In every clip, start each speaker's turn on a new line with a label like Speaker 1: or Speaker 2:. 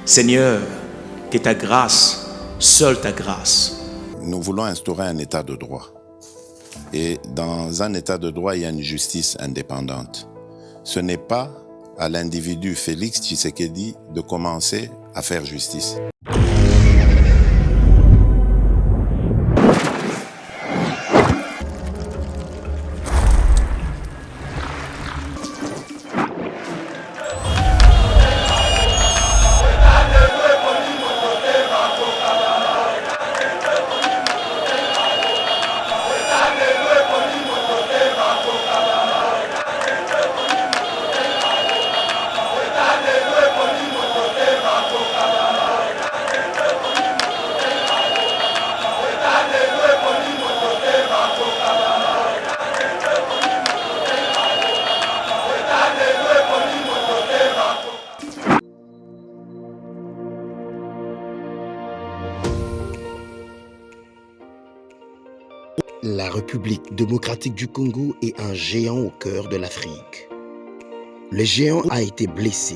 Speaker 1: Seigneur, que ta grâce, seule ta grâce.
Speaker 2: Nous voulons instaurer un état de droit. Et dans un état de droit, il y a une justice indépendante. Ce n'est pas à l'individu Félix Tshisekedi de commencer à faire justice.
Speaker 3: La République démocratique du Congo est un géant au cœur de l'Afrique. Le géant a été blessé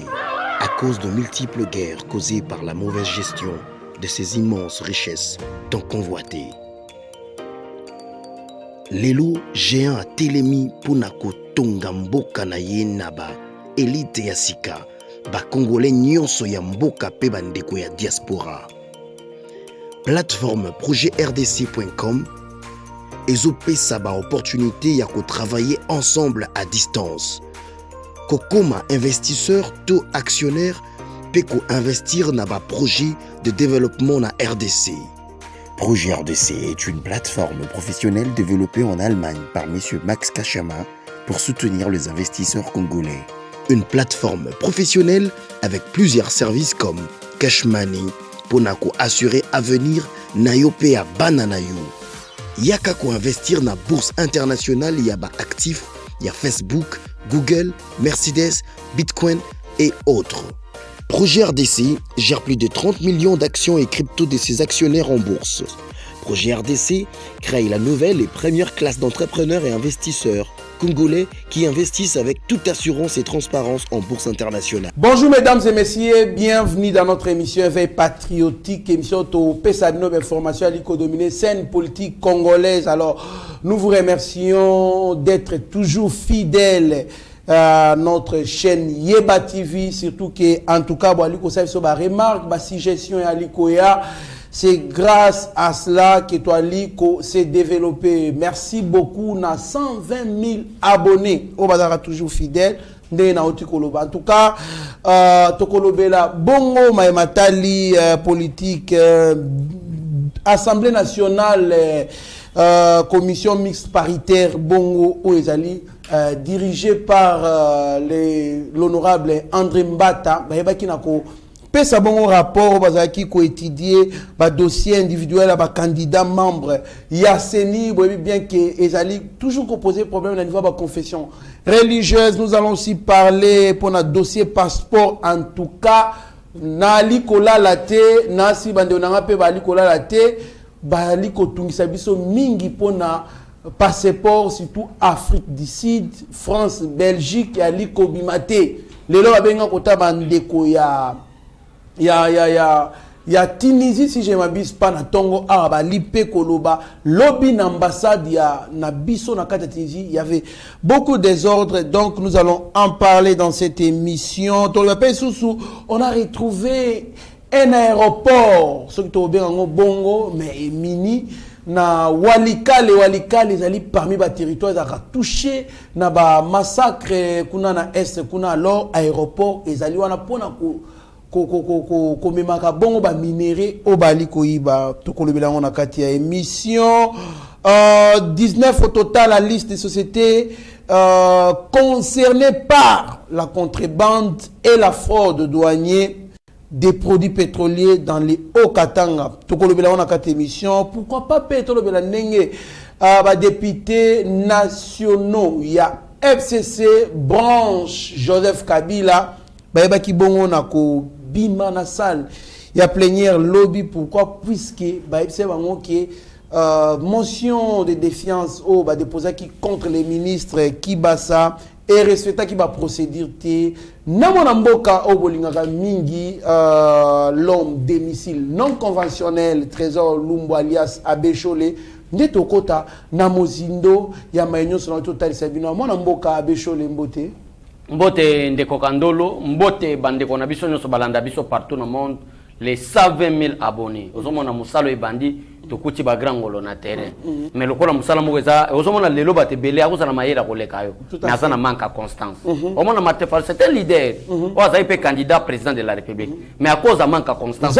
Speaker 3: à cause de multiples guerres causées par la mauvaise gestion de ses immenses richesses tant convoitées. Lelo géant a telemi pona kotonga mboka na ye na ba élite ya sika ba congolais nyonso ya mboka pe bandeko ya diaspora. Plateforme projetrdc.com ezopesa ba opportunité ya ko travailler ensemble à distance. Kokoma investisseur to actionnaire pe ko investir na ba projet de développement na RDC. Projet RDC est une plateforme professionnelle développée en Allemagne par M. Max Kachama pour soutenir les investisseurs congolais. Une plateforme professionnelle avec plusieurs services comme Cash Money pour assurer avenir na yo pe ya bananayo. Yaka ko investir na bourse internationale, il y a actifs, il y a Facebook, Google, Mercedes, Bitcoin et autres. Projet RDC gère plus de 30 millions d'actions et crypto de ses actionnaires en bourse. Projet RDC crée la nouvelle et première classe d'entrepreneurs et investisseurs congolais qui investissent avec toute assurance et transparence en bourse internationale.
Speaker 4: Bonjour mesdames et messieurs, bienvenue dans notre émission Éveil patriotique, émission au PESADNO information à l'économie, scène politique congolaise. Alors, nous vous remercions d'être toujours fidèles à notre chaîne Yeba TV, surtout que, en tout cas, remarque, suggestion et alikoya. C'est grâce à cela que toi Liko s'est développé. Merci beaucoup. On a 120 000 abonnés. On va toujours fidèle. En tout cas, Tokolobela Bongo Maïmatali politique Assemblée nationale commission mixte paritaire Bongo Oezali dirigée par l'honorable André Mbata. Pesa bon rapport bazaki ko étudier ba dossier individuel ba candidat membre ya CENI bien que ezali toujours ko poser problème au niveau de la confession religieuse. Nous allons aussi parler pour notre dossier passeport. En tout cas na likola laté na si bande na pe ba likola laté ba liko tungisa biso mingi pona passeport, surtout Afrique du Sud, France, Belgique ya liko bimate lelo babenga kota bandeko ya Tunisie, si je m'abuse pas na tongo araba lipe koloba lobby n'ambassade ya na biso na kata Tunisie, il y avait beaucoup de désordre. Donc nous allons en parler dans cette émission. On a retrouvé un aéroport ce qui est en bongo mais mini na Walikale les alliés parmi les territoires qui ont touché na ba massacre kuna na est kuna alors aéroport les alliés wana pona ko memaka bongo ba minéré au bali koiba tokolobela on a kati ya émission 19 au total la liste des sociétés concernées par la contrebande et la fraude douanier des produits pétroliers dans les Haut-Katanga. Tokolobela on a kati émission pourquoi pas pétrolobela ndenge ba députés nationaux il y a FCC branche Joseph Kabila ba ki bongo na ko bima na salle il y a plénière lobby. Pourquoi? Puisque c'est vraiment que motion de défiance au déposé qui contre les ministres Kibasa et respecta qui va procédure té namona mboka obolingaka mingi l'homme domicile non conventionnel Trésor Lumbu alias Abechole ndeto kota na mozindo ya mayenyo sona total sabino mona mboka Abechole mbote
Speaker 5: mbote ndeko Kandolo mbote bandeko na biso nyoso balanda biso partout dans le monde les 120 000 abonnés ozomona musalo ebandi tokuti ba grand ngolo na terrain mais lokola musala moko ozomona lelo batebele akozana mayera koleka yo mais azana manque à constance omona Martin c'est un leader oza pe candidat président de la République mais à cause de manque à constance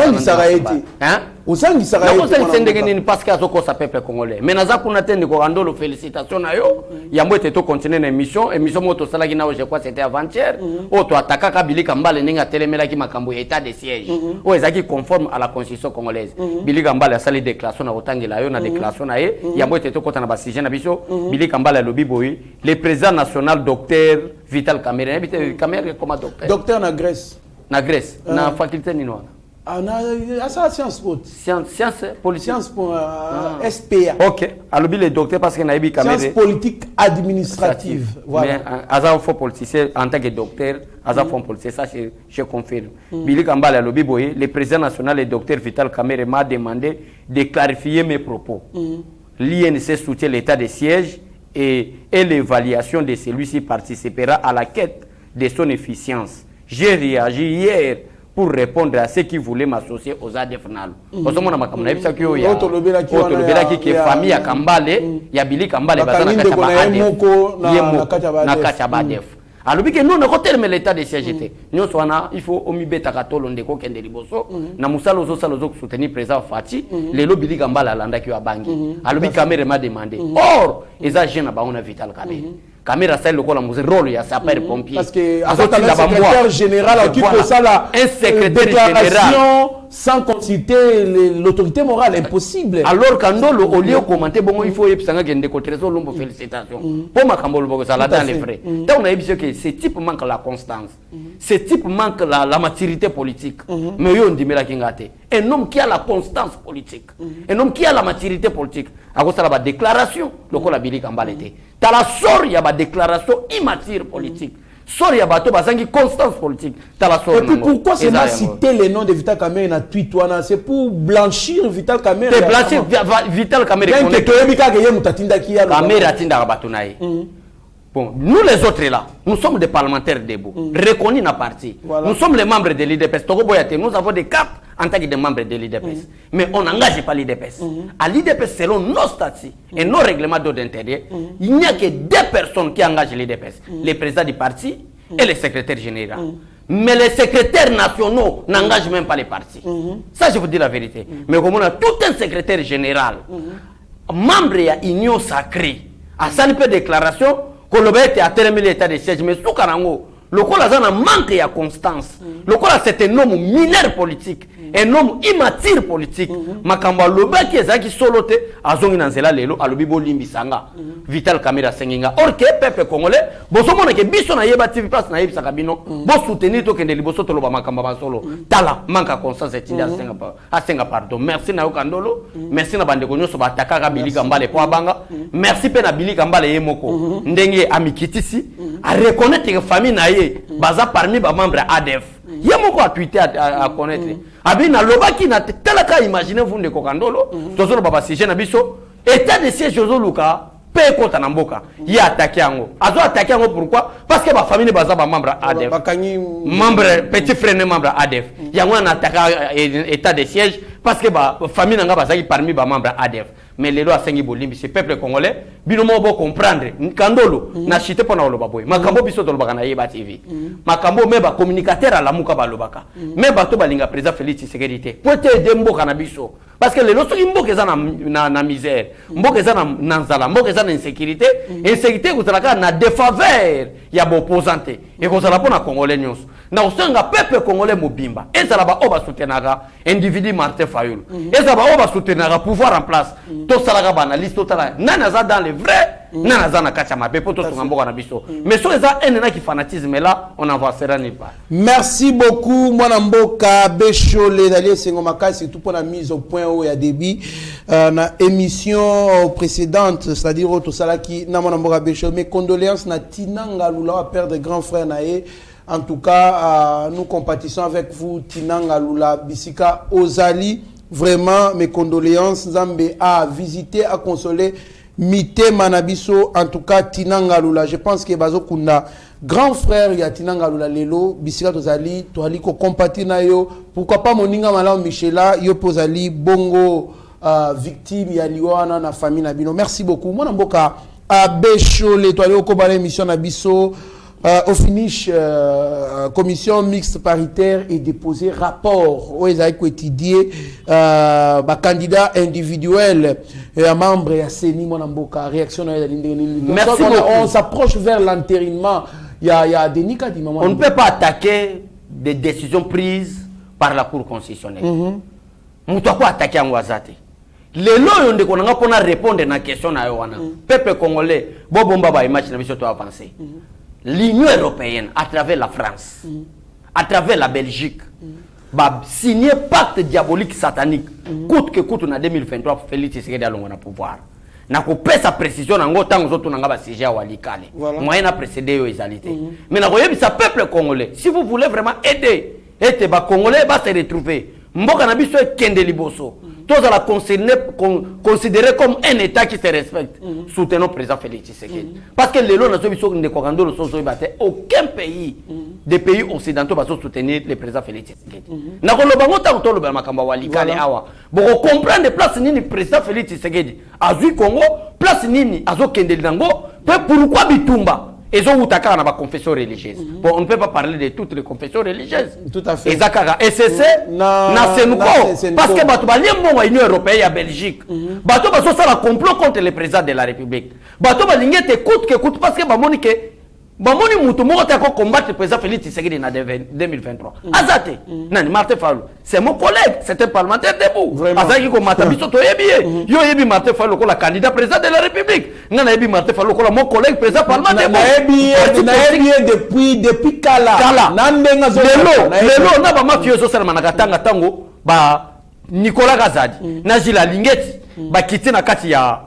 Speaker 4: Osangi
Speaker 5: Saraiti parce que azoko sa peuple congolais mais naza kuna tende ko Kandolo félicitations na yo yambo était to continuer na émission moto sala ki na je crois c'était avant-hier o to ataka ka Bilika Mbale ninga telemela ki makambo état de siège o ezaki conforme à la constitution congolaise Bilika Mbale a sali déclaration na otangela yo na déclaration na ye yambo était to kota na ba sujet na biso Bilika Mbale lobi boy le président national docteur Vital Kamerhe habite Kamerhe comme docteur
Speaker 4: na Grèce
Speaker 5: na faculté nino
Speaker 4: science
Speaker 5: politique
Speaker 4: science pour SPA
Speaker 5: OK alobi le docteur parce que na yebi Kamerhe
Speaker 4: science politique administrative
Speaker 5: voilà mais azan faux politicien en tant que docteur azan faux politicien ça je confirme Bilika Mbale alobi boye le président national le docteur Vital Kamerhe m'a demandé de clarifier mes propos l'INC soutient l'état de siège et l'évaluation de celui-ci participera à la quête de son efficience. J'ai réagi hier pour répondre à ceux qui voulaient m'associer aux ADF Nalo. Osomona makamuna ebisa kiyo ya otolobela ki famille ya Kambale ya Bilika Mbale bazana na kachaba ADF. Alors que nous on terme l'état de siège nous sona il faut omibeta katolo ndeko kende liboso na musalo zo salo zo soutenir président Fati lelo Bilika Mbale alanda ki wa bangi. Alors que Kamerhe m'a demandé or eza jeune ba on a Vital Kamerhe Kamerhe ça le kola muze rôle ya sapeur pompier
Speaker 4: parce que le secrétaire général qui peut ça la déclaration sans consulter l'autorité morale impossible
Speaker 5: alors Kandolo au lieu commenter bon il faut yebisanga kende ko Trésor Lumbu félicitations pour makambo lobo ça là dans les frais donc on a dit que ce type manque la constance ce type manque la maturité politique mais yo ndimela kingate un homme qui a la constance politique un homme qui a la maturité politique a ko ça la déclaration lokola Bilika Mbale te ta la sort ya ba déclaration immature politique sort ya bato basangi constance politique ta la sort.
Speaker 4: Et puis pourquoi c'est pas citer les noms de Vital Kamerhe na tweet wana c'est pour blanchir Vital Kamerhe
Speaker 5: c'est blanchir Vital Kamerhe Kamerhe atinda bato nae. Bon, nous les autres là, nous sommes des parlementaires debout, reconnus dans le parti. Voilà. Nous sommes les membres de l'IDPS. Nous avons des cartes en tant que membres de l'IDPS. Mais on n'engage pas l'IDPS. À l'IDPS, selon nos statuts et nos règlements d'ordre intérieur, il n'y a que deux personnes qui engagent l'IDPS. Le président du parti et le secrétaire général. Mais les secrétaires nationaux n'engagent même pas les partis. Ça, je vous dis la vérité. Mais comme on a tout un secrétaire général, membre de l'Union sacrée, à ça, une déclaration, Kolobete a terminé l'état de siège, mais sous Karango, le col a manque de constance. Le col c'est un homme mineur politique, un homme immature politique. Makamba loba qui est solote, a zongi nanzela lelo, a lobibo limbisanga, Vital Kamerhe senginga. Or que peuple congolais, bosomo ne ke biso na yeba TV place na yeba sakabino, bo soutenir to kende liboso to loba makamba ba solo. Tala manque de constance et tinda senga pardon. Merci na Kandolo, merci na bande konyo so bataka ka Bilika Mbale po abanga. Merci pe na Bilika Mbale yemoko. Ndenge amikitisi a reconnaître que famille na baza parmi ba membres ADF. Yemoko a tweeté à connaître. Abina loba ki na telaka imaginer vous ndeko Kandolo, tozolo baba sujet na biso état de siège Jozo Luka pe kota na mboka. Il a attaqué yango. Azo attaqué yango pourquoi? Parce que ba famille baza ba membre ADF. Membre petit frère membre ADF. Yango na attaqué état de siège parce que ba famille nga bazaki parmi ba membre ADF. Mais les lois sengi bolimbi ce peuple congolais binomo bo comprendre Kandolo na chité pona oloba boy makambo biso to lobaka na yeba TV makambo meba communicateur ala muka balobaka meba to balinga président Félix Tshisekedi pote de mboka na biso parce que les lois soki mboka eza na misère mboka eza na nzala mboka eza na insécurité insécurité kozalaka na défaveur ya bo opposante et kozala pona congolais nyonso na osenga peuple congolais mobimba ezala ba oba soutenaka individu Martin Fayulu ezala ba oba soutenaka pouvoir en place to salaka ba analyste to tala nana za dans les vrais na zana kacha mabe poto tungamboka na biso mais so eza un qui fanatisme là on avancera nulle part.
Speaker 4: Merci beaucoup mwana mboka Bechole d'aller sengo makasi tout pour la mise au point où il y a débit na émission précédente, c'est-à-dire auto salaki na mwana mboka Bechole. Mes condoléances na Tinanga Lula à perdre grand frère nae. En tout cas, nous compatissons avec vous Tinanga Lula Bisika Ozali. Vraiment, mes condoléances. Zambé a visité, a consolé Mite Manabiso. En tout cas, Tinanga Lula. Je pense que Bazo Kunda, grand frère, il y a Tinanga Lula Lelo, Bisika Ozali, Toali ko compati na yo. Pourquoi pas Moninga Malao Michela, yo Pozali, Bongo, victime, ya liwana na famille Nabino. Merci beaucoup. Mon amboka, Bechole, Toali au Kobane mission Nabiso. Au finish, commission mixte paritaire et déposé rapport où ils ont étudié candidat individuel et membre et CENI Monamboka réaction à
Speaker 5: merci
Speaker 4: on s'approche vers l'entérinement. Il y a des nika di
Speaker 5: on ne peut pas attaquer des décisions prises par la Cour constitutionnelle. On ne peut pas attaquer en Wazate. Les lois on a pour répondre à la question na yowana. Peuple congolais bomba ba image na biso to avancer. L'Union européenne, à travers la France, à travers la Belgique, va signer pacte diabolique satanique. Coûte que coûte en 2023 pour Félix Tshisekedi à pouvoir. Na ko pesa précision na ngo tango zoto na ngaba siège à walikale. Moyen a précédé yo égalité. Mais na koyebi sa peuple congolais, si vous voulez vraiment aider, et ba congolais va se retrouver. Mboka na biso kende liboso. Tous à la considérer comme un État qui se respecte. Soutenons le président Félix Tshisekedi. Parce que les lois ne aucun pays des pays occidentaux va soutenir le président Félix Tshisekedi. Nous comprendre les places ni le président Félix Tshisekedi. À Congo, place ni à Kendelinango, pourquoi Bitumba? Et on a confession religieuse. Bon, on ne peut pas parler de toutes les confessions religieuses.
Speaker 4: Tout à fait.
Speaker 5: Et SCC, parce que l'Union européenne et la Belgique, bato baso ça la complot contre le président de la République. Bato balingete coûte que coûte parce que Bamoni mutu moko ta ko combattre le président Félix Tshisekedi en 2023. Azate, nani Martin Fayulu, c'est mon collègue, c'est un parlementaire debout. Azaki ko matabiso to yebi. Yo yebi Martin Fayulu ko la candidat président de la République. Nana yebi Martin Fayulu ko mon collègue président parlementaire debout.
Speaker 4: Na yebi depuis Kala.
Speaker 5: Nandenga zo. Lelo na ba mafioso sala manakatanga tango ba Nicolas Gazadi. Na Jila Lingeti ba kitina kati ya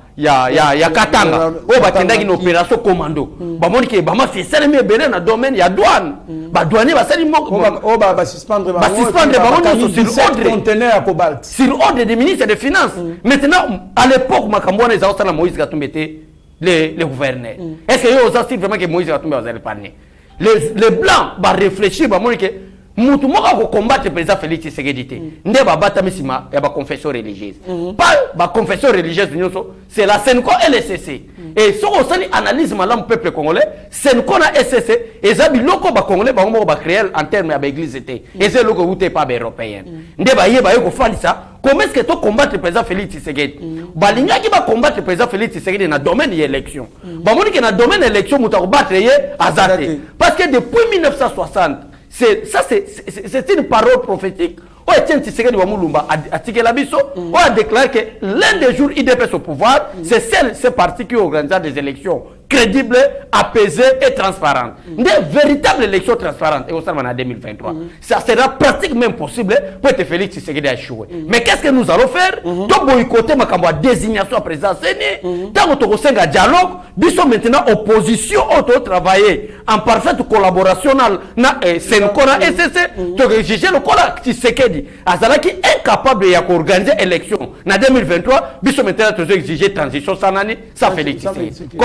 Speaker 5: Katanga o bakendaki une opération commando ba moni ke ba mafia selemi ebele na domaine ya douane ba douanier ba sali moko
Speaker 4: ba suspendre ba
Speaker 5: moni sur ordre
Speaker 4: conteneur à cobalt
Speaker 5: sur ordre du ministre des finances. Maintenant à l'époque makambo na ezao sala Moïse Katumbi était le gouverneur. Est-ce que yo osasi vraiment que Moïse Katumbi va épargner les blancs ba réfléchir ba moni ke mutu moko ko combattre le président Félix Tshisekedi nde ba bata misima ya ba confession religieuse pas ba confession religieuse nyonso c'est la Senko et le SCC et so on sali analyse malam peuple congolais Senko na SCC ezabi loko ba congolais ba moko ba créer en terme ya ba église té et c'est loko outé pas ba européen nde ba yeba ko falisa comment est-ce que to combattre le président Félix Tshisekedi balinga ki ba combattre le président Félix Tshisekedi na domaine de l'élection ba moni que na domaine de l'élection muta ko battre ye azate parce que depuis 1960 c'est une parole prophétique. Etienne Tshisekedi wa Mulumba a tiré la biso, a déclaré que l'un des jours il dépasse au pouvoir, c'est ce parti qui organise des élections crédibles, apaisées et transparentes. Des véritables élections transparentes. Et au sein de 2023. Ça sera pratiquement impossible pour être Félix Tshisekedi à échouer. Mais qu'est-ce que nous allons faire? Tout boycotter ma désignation à président Séné. Tant que nous avons un dialogue, nous sommes maintenant opposition au travailler en parfaite collaboration avec Senkora et SCC. Donc, juger le Kola Tshisekedi. Azalaki incapable d'organiser l'élection en 2023. Nous sommes maintenant exiger transition sans année, ça Félix Tshisekedi.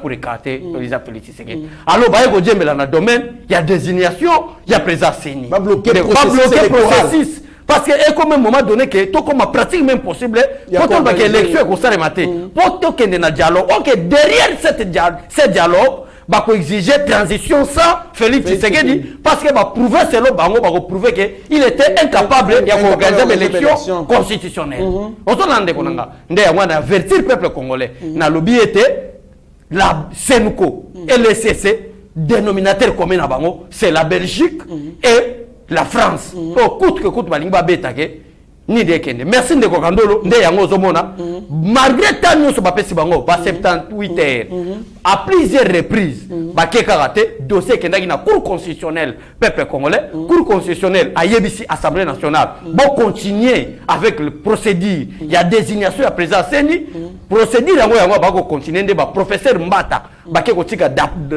Speaker 5: Pour écarter le président Félix Tshisekedi. Alors, dans le domaine, il y a désignation, il y a président Séni.
Speaker 4: Va bloquer le
Speaker 5: processus. Parce que, comme à un moment donné, que tout comme pratiquement impossible, pour que l'élection est constante matin, pour qu'il y ait un dialogue, derrière ce dialogue, bah pour exiger transition sans Félix Tshisekedi parce que bah prouver selon Bango bah prouver que il était incapable d'organiser l'élection constitutionnelle. On se rend compte ndé on a averti le peuple congolais na lobby était la Senko et le SCC dénominateur commun à Bango c'est la Belgique et la France. Au coûte que coûte balingba betake ni de kende. Merci Ndeko Kandolo, nde yango zomona. Malgré tant nous sommes passés bango, pas 78 heures, à plusieurs reprises, bakeka raté, dossier qui est na cour constitutionnelle, peuple congolais, cour constitutionnelle, à Yebisi, Assemblée nationale, bon continuer avec le procédure, il y a désignation à président Seni, procédure yango yango bako continuer, de ba professeur Mbata, bake kotika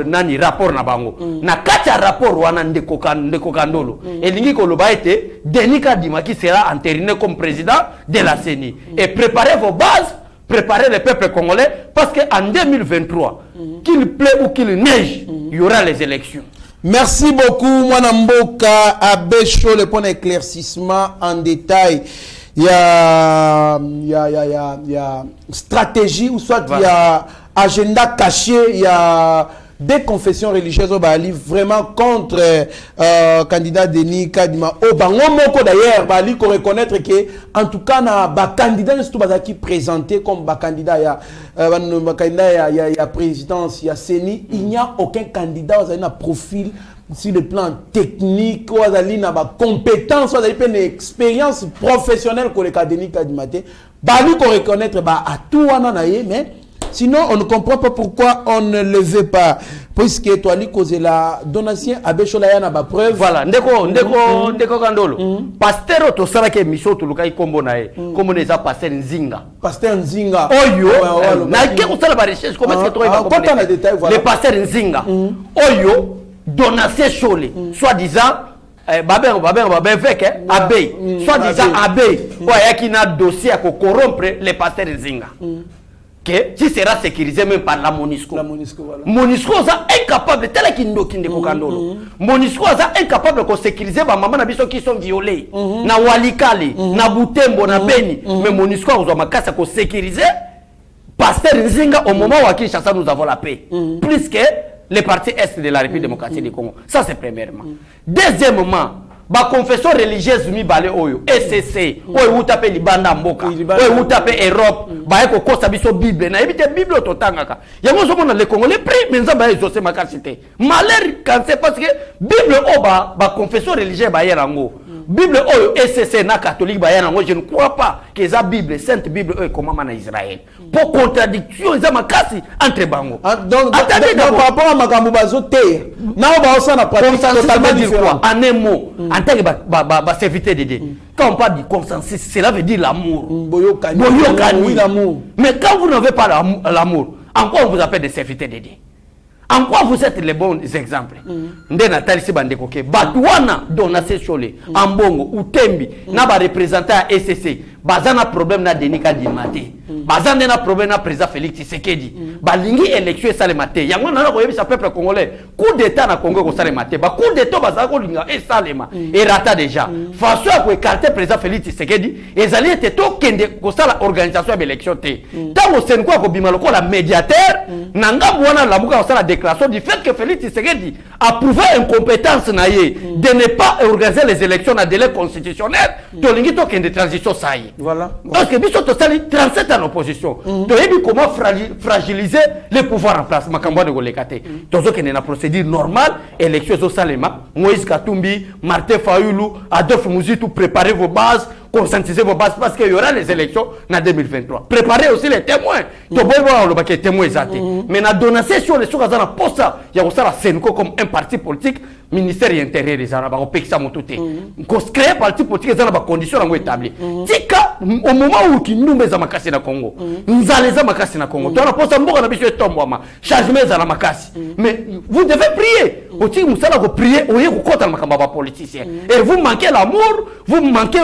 Speaker 5: nani rapport na bango, na kacha rapport wana Ndeko Kandolo, et lingi koloba été, Denis Kadima qui sera entériné comme président de la CENI. Et préparez vos bases, préparez le peuple congolais, parce qu'en 2023, qu'il plaît ou qu'il neige, il y aura les élections.
Speaker 4: Merci beaucoup, Mwanamboka Abesho, le point d'éclaircissement en détail. Il y a stratégie, ou soit il y a agenda caché, il y a des confessions religieuses au Bali vraiment contre candidat Denis Kadima au Bangomoko d'ailleurs Bali qu'on reconnaître que en tout cas na ba candidat qui présenté comme ba candidat ya présidence ya Seni, il n'y a aucun candidat qui a un profil sur le plan technique ou na ba compétence ou une expérience professionnelle que le Denis Kadima Bali qu'on reconnaître ba à tout mais sinon, on ne comprend pas pourquoi on ne le veut pas. Puisque toi, la donation à Béchola n'a pas preuve.
Speaker 5: Voilà, Ndeko Kandolo. Pasteur to sala ke mission to lukai kombo nae. Comme on les a pasteur Nzinga.
Speaker 4: Pasteur Nzinga.
Speaker 5: Oyo. Na ke ko sala ba recherche comment est-ce que toi va le pasteur Nzinga. Oyo donation chole. Soi-disant Babé vek abbé. Soi-disant abbé. Oya qui na dossier à corrompre les pasteurs Nzinga. Qui sera sécurisé même par la MONUSCO. La MONUSCO, voilà. MONUSCO est incapable, tel qu'il est MONUSCO est incapable de sécuriser les mamans qui sont violées. Na Walikali, na Butembo, na Beni. Mais MONUSCO a sécurisé Pasteur Nzinga au moment où à Kinshasa nous avons la paix. Plus que les partis est de la République démocratique du Congo. Ça c'est premièrement. Deuxièmement, ba confession religieuse mi balé oyo SCC oyo utape libanda mboka oyo utape Europe ba eko kosa biso Bible na ebite Bible totangaka yango zomona les Congolais pris mais nzamba ezose makasité malheur quand c'est parce que Bible oba ba confession religieuse ba yerango Bible oyo SCC na catholique ba yerango je ne crois pas que ça Bible sainte Bible oyo comment en Israël pour contradiction za makasi entre bango
Speaker 4: donc par rapport à makambo bazo te na ba osana pratique totalement différent
Speaker 5: en un mot en tant que serviteur de Dieu. Quand on parle du consensus, cela veut dire l'amour. Oui, l'amour. Mais quand vous n'avez pas l'amour, en quoi on vous appelle des serviteurs de Dieu? En quoi vous êtes les bons exemples? Nde Nathalie Sibandekoke, Batouana Donase Chole, Ambongo, Utembi, n'a pas représenté à SCC, Bazana problème na Denis Kadima. Bazana na problème na président Félix Tshisekedi. Balingi élection salemate. Yango na ko yebisa peuple congolais. Coup d'état na Congo ko salemate. Ba coup d'état bazana ko linga et salema. Et rata déjà. Façon à ko écarter président Félix Tshisekedi, ezali était to kende ko sala organisation de l'élection té. Tango sen ko ko bimalo ko la médiateur, nanga bwana la muka ko sala déclaration du fait que Félix Tshisekedi a prouvé incompétence naie de ne pas organiser les élections à délai constitutionnel. To lingi to kende transition saïe.
Speaker 4: Voilà.
Speaker 5: Parce que biso to sali 37 en opposition. To yebi comment fragiliser les pouvoirs en place. Makambo de golekate. Tozo kende na procédure normale, élection au Salema, Moïse Katumbi, Martin Fayulu, Adolphe Muzitu, préparez vos bases, conscientisez vos bases parce qu'il y aura les élections en 2023. Préparez aussi les témoins. To boy voir le baquet témoins exacté. Mais na donation les choses na posta, il y a aussi la Senko comme un parti politique. Ministère intérieur des Arabes, au Peksa Mototé. Qu'on se crée parti politique dans la condition établie. Tika, au moment où qui nous met à Makasi na Congo, nous allons à Makasi na Congo. Tu as posé un bon habitué de tomboama, changement à la Makasi. Mais vous devez prier. Au Tigre Moussala, vous priez, au Yékou Kota Makamba politicien. Et vous manquez l'amour, vous manquez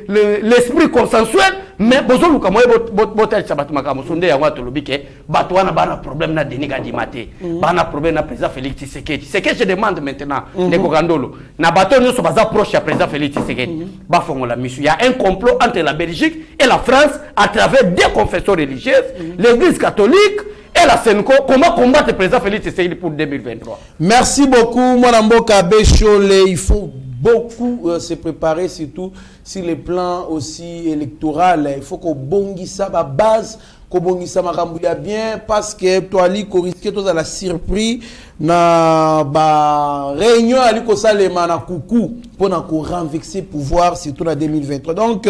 Speaker 5: l'esprit consensuel, mais besoin de Kamoye Botel Sabat Makamo Sunde à Watolobike, Batouana Bana problème na Denis Kadimate, Bana problème na président Félix Tshisekedi. C'est que je demande maintenant. Ndeko Kandolo na bateau nous sommes proches à président Félix Tshisekedi bafongo la mission. Il y a un complot entre la Belgique et la France à travers des confessions religieuses, l'église catholique et la Senko. Comment combattre le président Félix Tshisekedi pour 2023?
Speaker 4: Merci beaucoup Mwanamboka Bechole. Il faut beaucoup se préparer, surtout sur les plans aussi électoral. Il faut qu'on bongisse ça à base, qu'on bongisse ça bien, parce que toi, li ko risque toi la surprise na ba réunion ali ko salema na coucou pour na ko renverser pouvoir surtout en 2023. Donc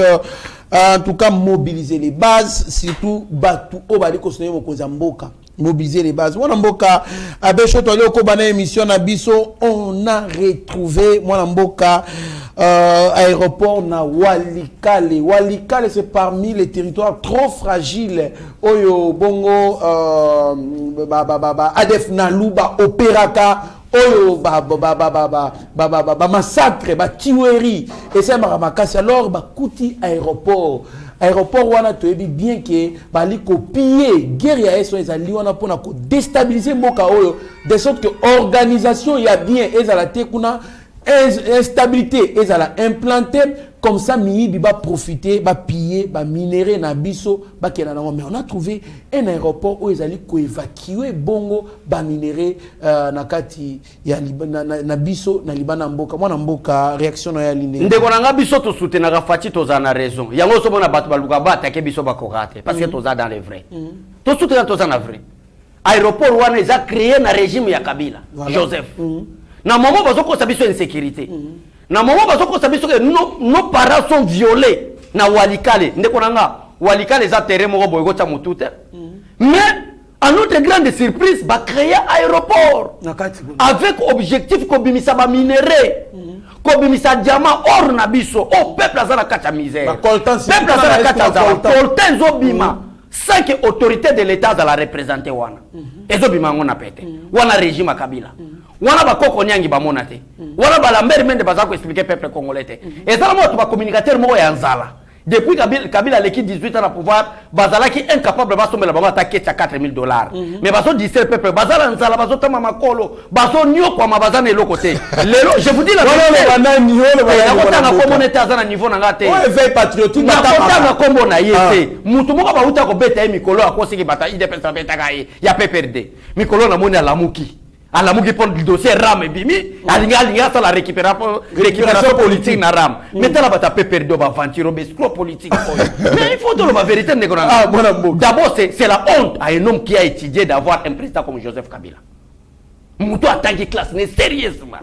Speaker 4: en tout cas mobiliser les bases, surtout batu o bali ko sonye mo mboka. Mobiliser les bases. Moi, Mboka, à Béchotolé, au Kobana émission Nabiso, on a retrouvé, moi, Mboka, aéroport na Walikale. Walikale, c'est parmi les territoires trop fragiles. Oyo, Bongo, Adef Nalouba, Operaka, Oyo, massacre, tuerie. Et c'est Maramakasi. Alors, Kouti aéroport. Aéroport wana toyebi bien que bali copier guerre ya eso ezali wana pona ko déstabiliser mboka oyo de sorte que organisation ya bien ezala te kuna instabilité ezala implanté comme ça miyibi ba profiter ba piller ba minérer na biso ba kena nango. Mais on a trouvé un aéroport où ezali ko évacuer bongo ba minérer na kati ya na biso na libana mboka mwana mboka réaction ya liné
Speaker 5: ndeko nanga biso to soutenaka fati toza na raison yango so bona bato baluka ba attaquer biso ba kokate parce que toza dans les vrais to soutenaka toza na vrai aéroport wana eza créé na régime ya Kabila Joseph na moment bazo ko sabiso insécurité na moment bazo ko sabiso que nos parents sont violés na Walikale ndeko nanga Walikale za terrain moko boy ko chamutute mais à notre grande surprise ba créer aéroport avec objectif ko bimisa ba minerai ko bimisa diamant or na biso au peuple azala kata misère peuple azala kata coltan zo bima 5 autorités de l'état za la représenter wana ezo bima ngona pete wana régime à Kabila wana ba koko nyangi ba monate wana ba lambert mende baza ko expliquer peuple congolais te ezala mo to ba communicateur mo ya nzala depuis Kabila l'équipe 18 ans à pouvoir bazala qui incapable ba somela ba attaquer $4 000 mais baso 17 peuple bazala nzala baso tama makolo baso nyo kwa mabazana elo côté lelo je vous dis la vérité
Speaker 4: bana niveau le
Speaker 5: bana ko tanga ko moneta azana niveau na ngate
Speaker 4: ouais veille patriotique
Speaker 5: na kotanga kombo na yete mutu moko ba uta ko beta mikolo akosi ki bata ide pesa beta kai ya PPRD mikolo na moni alamuki alamuki pour le dossier RAM et bimi alinga ça la récupération politique na RAM maintenant la bata PPRD ba aventure escroc politique mais il faut dire la vérité d'abord c'est la honte à un homme qui a étudié d'avoir un président comme Joseph Kabila mutu atangi classe né sérieusement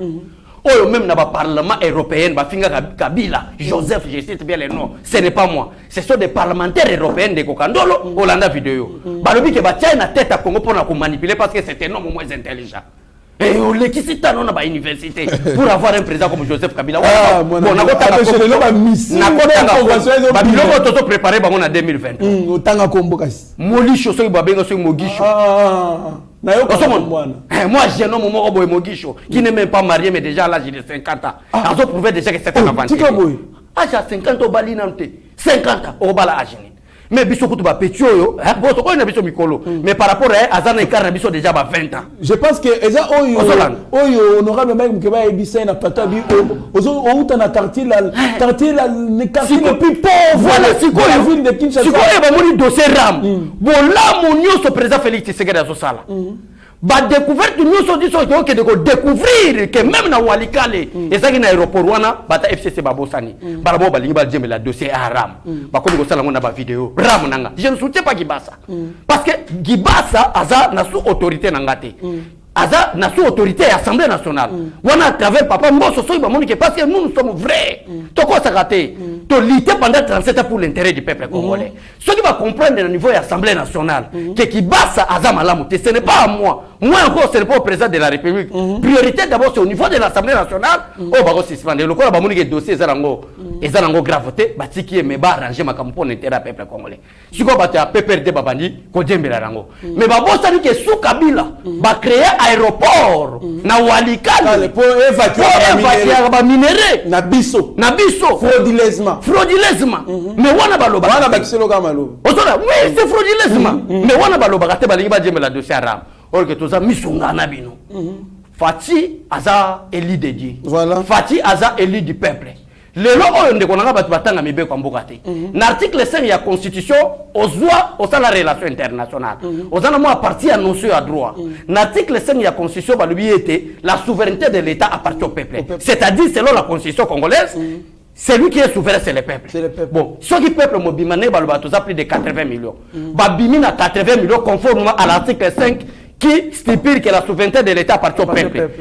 Speaker 5: oh même dans le parlement européen bafinga Kabila Joseph je cite bien les noms ce n'est pas moi ce sont des parlementaires européens de Kokandolo Hollanda vidéo balobi ke batia na tête à Congo pour nous manipuler parce que c'est un homme moins intelligent et l'équipe non na ba université pour avoir un président comme Joseph Kabila bon na kota na biloko toto préparé bango na 2020
Speaker 4: otanga kombo kasi
Speaker 5: molisho so babenga so mogisho moi j'ai un homme moko boy mogisho qui n'est même pas marié mais déjà à l'âge de 50 ans azo prouver déjà que c'est un aventure âge à 50 ans bali nante 50 ans au bala âge mais biso kutu ba petit oyo bo to ko na biso mikolo mais par rapport à azana ikara biso déjà ba 20 ans
Speaker 4: je pense que eza oyo honorable même que ba ebisa na pata bi ozo outa na quartier la ne quartier le plus pauvre
Speaker 5: voilà siko
Speaker 4: la ville de Kinshasa
Speaker 5: siko ba moni dossier ram bon là mon nyoso président Félix Tshisekedi azo sala ba découverte nyoso diso que de découvrir que même na Walikale ezaki na aéroport wana bata FCC babosani balabo balingi ba djembe la dossier ram ba komi ko sala ngona ba vidéo ram nanga je ne soutiens pas Gibasa parce que Gibasa aza na sous autorité nangate aza na sous autorité à l'Assemblée nationale wana à travers papa mboso so ba monique parce que nous sommes vrais to ko sakaté to lutter pendant 37 ans pour l'intérêt du peuple congolais ce qui va comprendre au niveau de l'Assemblée nationale que Kibasa aza malamu ce n'est pas à moi encore ce n'est pas au président de la République priorité d'abord c'est au niveau de l'Assemblée nationale oh ba ko suspendre le ko ba monique dossier ezango gravité batiki mais ba arranger makambo pour l'intérêt du peuple congolais siko ba ta PPRD babandi ko djembela rango mais ba bosani que sous Kabila ba créer aéroport na Walikale
Speaker 4: pour évacuer
Speaker 5: ba minerai
Speaker 4: na biso frauduleusement
Speaker 5: mais wana baloba
Speaker 4: wana bakiselo kama lo
Speaker 5: osola oui c'est frauduleusement mais wana baloba kate balingi ba djembela dossier ram or que toza misunga na bino Fati aza élu de Dieu
Speaker 4: voilà
Speaker 5: Fati aza élu du peuple le lo oyo ndeko nanga batu batanga mibeko mboka te l'article 5 ya constitution ozwa osala relation internationale ozana mo partie annoncée à droit l'article 5 ya constitution balubi était la souveraineté de l'état appartient au peuple c'est-à-dire selon la constitution congolaise celui qui est souverain, c'est le peuple. Bon, ceux qui peuple mobimane, ça plus de 80 millions. Babimi na 80 millions conformément à l'article 5 qui stipule que la souveraineté de l'État appartient au peuple.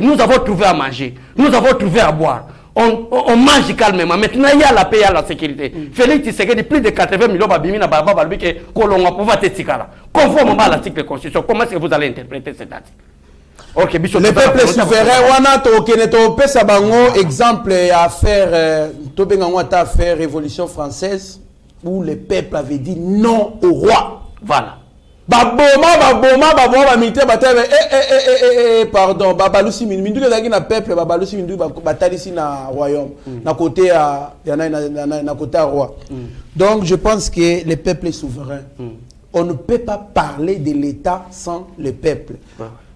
Speaker 5: Nous avons trouvé à manger, nous avons trouvé à boire. On mange calmement. Maintenant, il y a la paix, il y a la sécurité. Félix Tshisekedi, plus de 80 millions babimi na baba balubi que kolonga pouvoir tetikala. Conformément à l'article de la Constitution, comment est-ce que vous allez interpréter cet article? Okay,
Speaker 4: le peuple souverain wana to pesa bango exemple à faire to bengango ta faire révolution française où le peuple avait dit non au roi.
Speaker 5: Voilà.
Speaker 4: Baboma militaire batave pardon babalusi mindu ezaki na peuple babalusi mindu batalisi na royaume na côté ya na côté roi. Donc je pense que le peuple est souverain. On ne peut pas parler de l'État sans le peuple.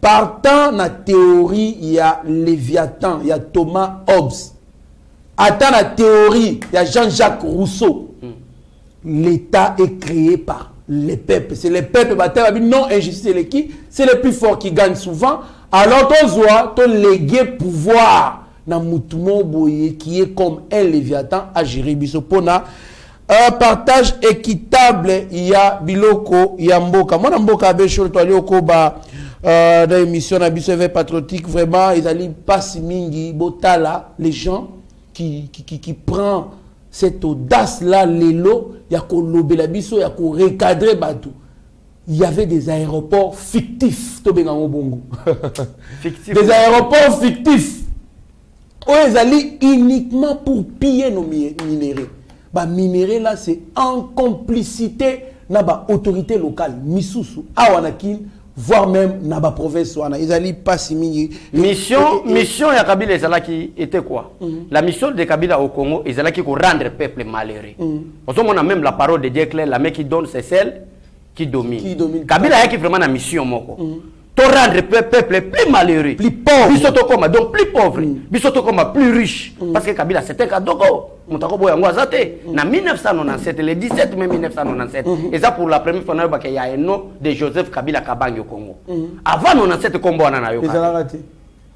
Speaker 4: Partant la théorie, il y a Léviathan, il y a Thomas Hobbes. Attends la théorie, il y a Jean-Jacques Rousseau. L'État est créé par les peuples. C'est les peuples, non injustice, c'est qui? C'est le plus fort qui gagne souvent. Alors, tu légué pouvoir dans Moutumo Boye qui est comme un Léviathan à gérer Bissopona. Un partage équitable, il y a Biloko, il y a Mboka. Moi, Mboka, Béchol, toi, Lyokoba. Dans l'émission Éveil patriotique, vraiment, ils allaient pas si mingi, botala, les gens qui prennent cette audace-là, l'élo, il y a qu'on lobé la biso, il y a qu'on recadrer bateau. Il y avait des aéroports fictifs, des aéroports fictifs, où ils allaient uniquement pour piller nos minéraux. Bah, minéraux là, c'est en complicité avec l'autorité locale, Misusu, Awanakin, voire même Naba province wana ils allaient pas si
Speaker 5: mission ya Kabila ezalaki était quoi la mission de Kabila au Congo ezalaki ko rendre peuple malheureux on a même la parole de Dieu clair la main qui donne c'est celle qui domine Kabila yaki vraiment na mission moko to rendre peuple plus malheureux
Speaker 4: plus pauvre
Speaker 5: bisoto comme donc plus pauvre bisoto comme plus riche parce que Kabila c'était kadoko mutako boya ngwaza te na 1997 le 17 mai 1997 et ça pour la première fois na ba y a un nom de Joseph Kabila Kabange au Congo avant 97 kombo na yo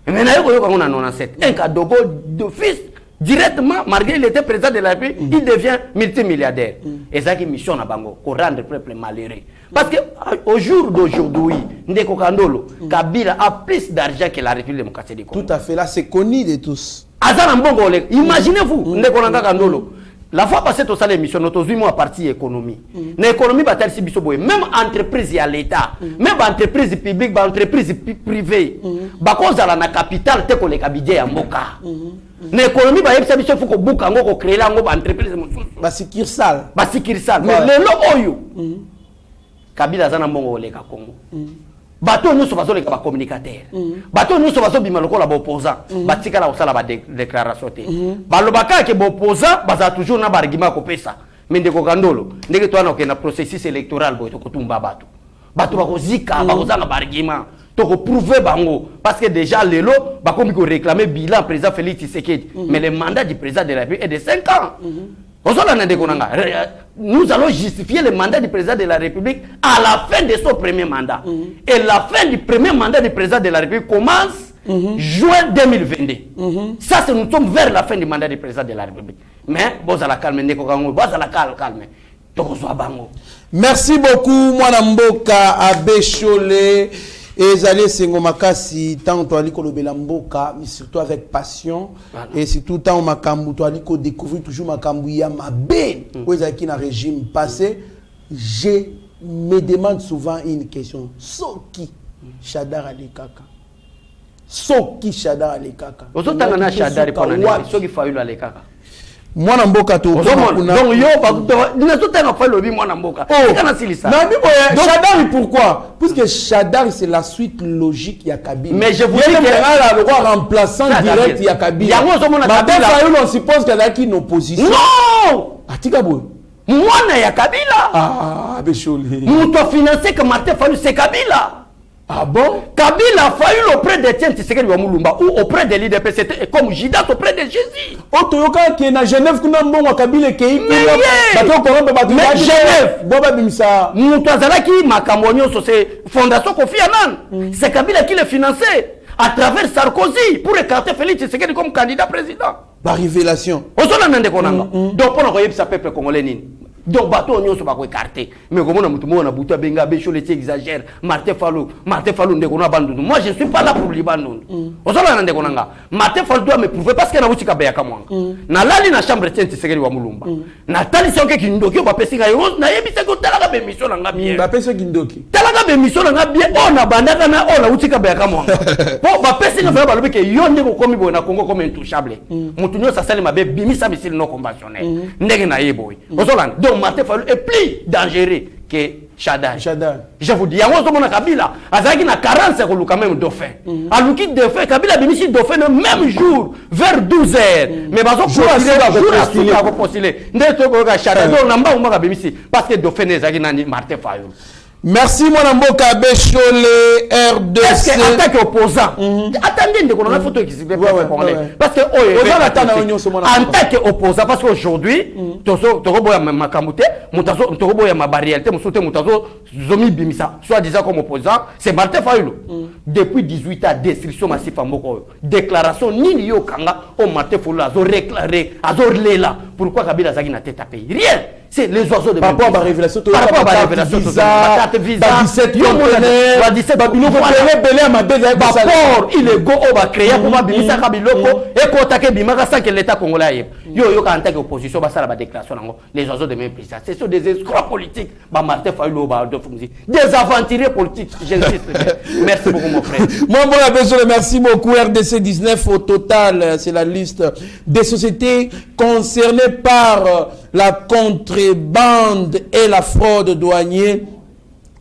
Speaker 5: mais na yo ko na 97 un kadogo d'office directement malgré il était président de la République il devient multimilliardaire et ça qui mission na bango pour rendre peuple malheureux parce que au jour d'aujourd'hui Ndeko Kandolo Kabila a plus d'argent que la République démocratique du Congo
Speaker 4: tout à fait là c'est connu de tous
Speaker 5: Azana Mbongo imaginez-vous Ndeko Kandolo la fois passée tout ça l'émission notre moi partie économie l'économie bataille si biso boy même entreprise à l'état même entreprise publique entreprise privée ba cause la na capitale te ko le kabidje ya mboka l'économie ba yebisa biso fuko buka ngo ko créer la ngo ba entreprise mosusu
Speaker 4: ba sikirsal
Speaker 5: mais lelo oyo Kabila Azana Mbongo le ka Congo bato nous sommes les communicateurs bato nous sommes bima lokola ba opposant batika la osala ba déclaration te balobaka ke ba opposant baza toujours na bargima ko pesa mais Ndeko Kandolo ndeke to na ke na processus électoral bo to kotumba bato ba kozika ba kozanga bargima to ko prouver bango parce que déjà lelo ba komi ko réclamer bilan président Félix Tshisekedi mais le mandat du président de la République est de 5 ans nous allons justifier le mandat du président de la République à la fin de son premier mandat. Et la fin du premier mandat du président de la République commence juin 2022. Ça, c'est nous sommes vers la fin du mandat du président de la République. Mais, bon, ça la calme, calme.
Speaker 4: Merci beaucoup, Mwana Mboka, Abbé Cholé. Et Zalé Sengo Makasi, tant que tu as mboka, mais surtout avec passion. Voilà. Et surtout tant que tu as découvert toujours Makambu Yamabe, où ils ont un régime passé. Je me demande souvent une question. Soki Chadar Alekaka. Soki Chadar Alekaka.
Speaker 5: Vous avez Chadar Soki Fayulu Alekaka.
Speaker 4: Mwana Mboka to
Speaker 5: donc yo ba tout temps fait lobby Mwana Mboka kana silisa
Speaker 4: na bibo Chadar pourquoi puisque Chadar c'est la suite logique ya Kabila
Speaker 5: mais je vous dis que
Speaker 4: le roi remplaçant direct ya Kabila on suppose qu'il y a une opposition
Speaker 5: non
Speaker 4: atika boy
Speaker 5: Mwana ya Kabila
Speaker 4: Bécholé
Speaker 5: muto financer que Martin Fayulu c'est Kabila
Speaker 4: Ah bon?
Speaker 5: Kabila a failli auprès de Tiens Tshisekedi Wamulumba ou auprès de l'IDP, c'était comme Judas auprès de Jésus.
Speaker 4: Otoyoka qui est na Genève kuna mbongo Kabila qui
Speaker 5: Mais Genève
Speaker 4: boba bimisa
Speaker 5: Moutazalaki Makambo sur ces fondations Kofi Annan. C'est Kabila qui les finançait à travers Sarkozy pour écarter Félix Tshisekedi comme candidat président.
Speaker 4: Par révélation.
Speaker 5: Osola nande konanga. Donc pour envoyer sa peuple congolais nini. Donc bateau on se va écarter. Mais comment on a mutumo na buta benga becho les exagère. Martin Fallou ndeko na bandundu. Moi je suis pas là pour libandundu. Osola nande konanga. Martin Fallou doit me prouver parce que na wutika beya kamwa. Na lali na chambre Tiens Tshisekedi wa Mulumba. Na tali sonke kindoki ba pesinga yo na yebisa ko talaka be mission na bien.
Speaker 4: Ba peso kindoki.
Speaker 5: Talaka be mission na bien on a bandaka na on na wutika beya kamwa. Po ba pesinga fa ba lobike yo ndeko komi bo na Congo comme intouchable. Mutu nyo sa sali mabe bimisa misili non conventionnel. Ndenge na yeboy. Osola donc Martin Fallou est plus dangereux que Chadai. Je vous dis, il y a un Kabila, il y a 40 secondes quand même dauphin. À l'outil dauphin, Kabila a bénéficié dauphin le même jour, vers 12h. Mais parce que dauphin est Martin Fallou.
Speaker 4: Merci mon amboka Bécholé RDC.
Speaker 5: Est-ce qu'en tant qu'opposant, attendez, on a une photo qui se fait parce que en tant qu'opposant, parce qu'aujourd'hui, soi-disant comme opposant, c'est Martin Fayulu. Depuis 18 ans, destruction massive en Moko. Déclaration ni yo kanga au Martin Fayulu a réclaré, a lela. Pourquoi Kabila Zagi n'a tête à payer? Rien. C'est les oiseaux de
Speaker 4: par rapport à la révélation,
Speaker 5: par rapport à la révélation, visa, 17 il est go on va créer pour ma bimisa kabiloko et ko take bimaka sans que l'état congolais yo quand tant opposition ba sala ba déclaration les oiseaux de même président ce sont des escrocs politiques ba Martin Fayulu ba des aventuriers politiques j'insiste. Merci beaucoup mon frère.
Speaker 4: Moi merci beaucoup. RDC 19 au total, c'est la liste des sociétés concernées par la contrebande et la fraude douanière.